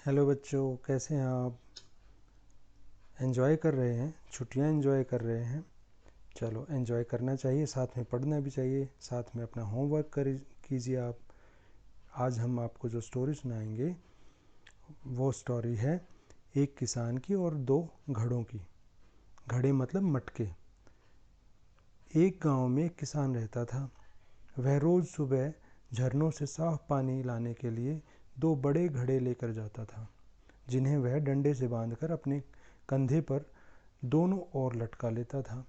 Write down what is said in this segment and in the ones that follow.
Hello बच्चों, कैसे हैं आप? एंजॉय कर रहे हैं? छुट्टियां एंजॉय कर रहे हैं? चलो, एंजॉय करना चाहिए, साथ में पढ़ना भी चाहिए, साथ में अपना होमवर्क कर कीजिए आप। आज हम आपको जो स्टोरी सुनाएंगे वो स्टोरी है एक किसान की और दो घड़ों की। घड़े मतलब मटके। एक गांव में एक किसान रहता था। वह रोज़ सुबह झरनों से साफ पानी लाने के लिए दो बड़े घड़े लेकर जाता था, जिन्हें वह डंडे से बांधकर अपने कंधे पर दोनों ओर लटका लेता था।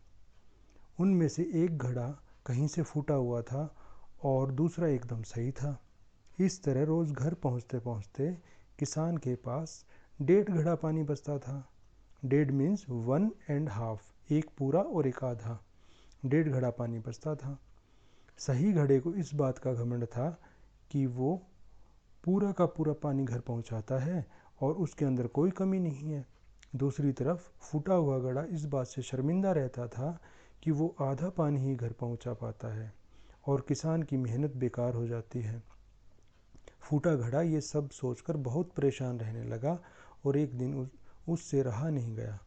उनमें से एक घड़ा कहीं से फूटा हुआ था और दूसरा एकदम सही था। इस तरह रोज़ घर पहुंचते पहुंचते किसान के पास 1.5 घड़ा पानी बचता था। 1.5 मीन्स 1.5, एक पूरा और एक आधा। 1.5 घड़ा पानी बचता था। सही घड़े को इस बात का घमंड था कि वो पूरा का पूरा पानी घर पहुंचाता है और उसके अंदर कोई कमी नहीं है। दूसरी तरफ फूटा हुआ घड़ा इस बात से शर्मिंदा रहता था कि वो आधा पानी ही घर पहुंचा पाता है और किसान की मेहनत बेकार हो जाती है। फूटा घड़ा ये सब सोचकर बहुत परेशान रहने लगा और एक दिन उससे रहा नहीं गया।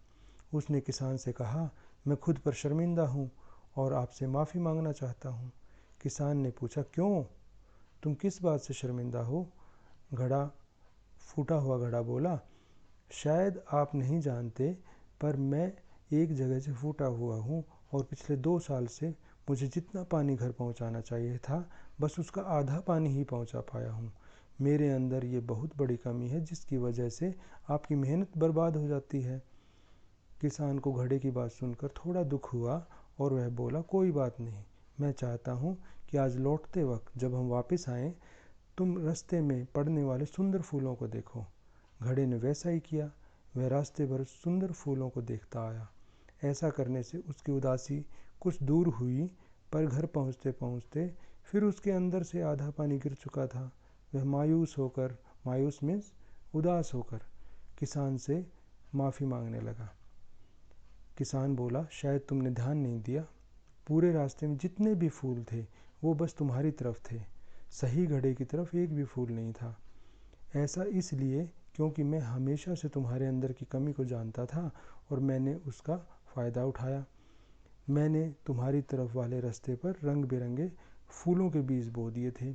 उसने किसान से कहा, मैं खुद पर शर्मिंदा हूँ और आपसे माफ़ी मांगना चाहता हूँ। किसान ने पूछा, क्यों? तुम किस बात से शर्मिंदा हो? घड़ा फूटा हुआ घड़ा बोला, शायद आप नहीं जानते, पर मैं एक जगह से फूटा हुआ हूँ और पिछले 2 साल से मुझे जितना पानी घर पहुँचाना चाहिए था, बस उसका आधा पानी ही पहुँचा पाया हूँ। मेरे अंदर ये बहुत बड़ी कमी है जिसकी वजह से आपकी मेहनत बर्बाद हो जाती है। किसान को घड़े की बात सुनकर थोड़ा दुख हुआ और वह बोला, कोई बात नहीं, मैं चाहता हूँ कि आज लौटते वक्त जब हम वापस आएँ, तुम रास्ते में पड़ने वाले सुंदर फूलों को देखो। घड़े ने वैसा ही किया। वह रास्ते भर सुंदर फूलों को देखता आया। ऐसा करने से उसकी उदासी कुछ दूर हुई, पर घर पहुंचते पहुंचते फिर उसके अंदर से आधा पानी गिर चुका था। वह मायूस मीन्स उदास होकर किसान से माफ़ी मांगने लगा। किसान बोला, शायद तुमने ध्यान नहीं दिया, पूरे रास्ते में जितने भी फूल थे वो बस तुम्हारी तरफ थे, सही घड़े की तरफ एक भी फूल नहीं था। ऐसा इसलिए क्योंकि मैं हमेशा से तुम्हारे अंदर की कमी को जानता था और मैंने उसका फ़ायदा उठाया। मैंने तुम्हारी तरफ वाले रास्ते पर रंग बिरंगे फूलों के बीज बो दिए थे।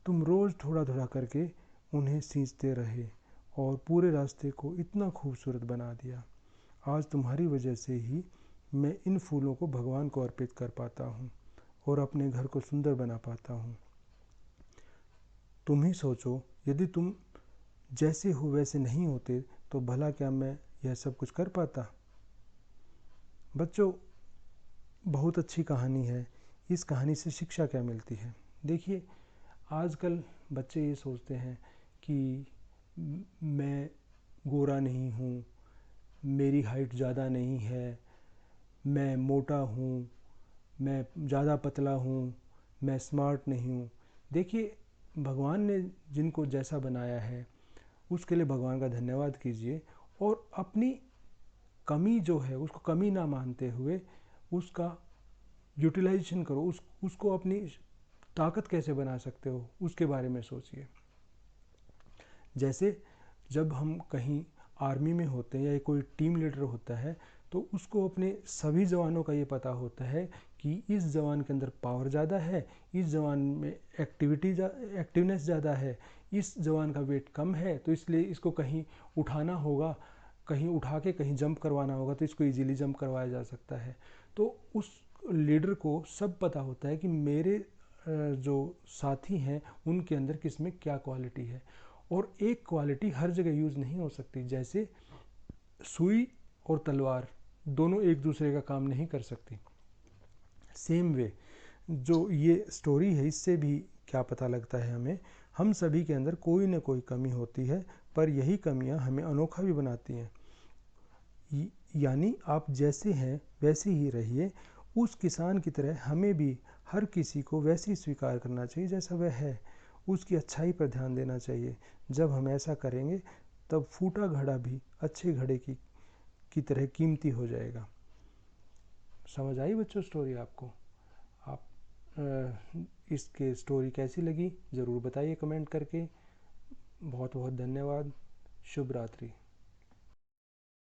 तुम रोज़ थोड़ा थोड़ा करके उन्हें सींचते रहे और पूरे रास्ते को इतना खूबसूरत बना दिया। आज तुम्हारी वजह से ही मैं इन फूलों को भगवान को अर्पित कर पाता हूँ और अपने घर को सुंदर बना पाता हूँ। तुम ही सोचो, यदि तुम जैसे हो वैसे नहीं होते तो भला क्या मैं यह सब कुछ कर पाता? बच्चों, बहुत अच्छी कहानी है। इस कहानी से शिक्षा क्या मिलती है? देखिए, आजकल बच्चे ये सोचते हैं कि मैं गोरा नहीं हूँ, मेरी हाइट ज़्यादा नहीं है, मैं मोटा हूँ, मैं ज़्यादा पतला हूँ, मैं स्मार्ट नहीं हूँ। देखिए, भगवान ने जिनको जैसा बनाया है उसके लिए भगवान का धन्यवाद कीजिए और अपनी कमी जो है उसको कमी ना मानते हुए उसका यूटिलाइजेशन करो। उसको अपनी ताकत कैसे बना सकते हो उसके बारे में सोचिए। जैसे जब हम कहीं आर्मी में होते हैं या कोई टीम लीडर होता है तो उसको अपने सभी जवानों का ये पता होता है कि इस जवान के अंदर पावर ज़्यादा है, इस जवान में एक्टिवनेस ज़्यादा है, इस जवान का वेट कम है, तो इसलिए इसको कहीं उठाना होगा, कहीं उठा के कहीं जंप करवाना होगा तो इसको इजीली जंप करवाया जा सकता है। तो उस लीडर को सब पता होता है कि मेरे जो साथी हैं उनके अंदर किस में क्या क्वालिटी है। और एक क्वालिटी हर जगह यूज़ नहीं हो सकती। जैसे सुई और तलवार दोनों एक दूसरे का काम नहीं कर सकती। सेम वे जो ये स्टोरी है इससे भी क्या पता लगता है हमें, हम सभी के अंदर कोई ना कोई कमी होती है, पर यही कमियां हमें अनोखा भी बनाती हैं। यानी आप जैसे हैं वैसे ही रहिए। उस किसान की तरह हमें भी हर किसी को वैसे ही स्वीकार करना चाहिए जैसा वह है, उसकी अच्छाई पर ध्यान देना चाहिए। जब हम ऐसा करेंगे तब फूटा घड़ा भी अच्छे घड़े की तरह कीमती हो जाएगा। समझ आई बच्चों स्टोरी आपको? आप इसके स्टोरी कैसी लगी ज़रूर बताइए कमेंट करके। बहुत बहुत धन्यवाद। शुभ रात्रि।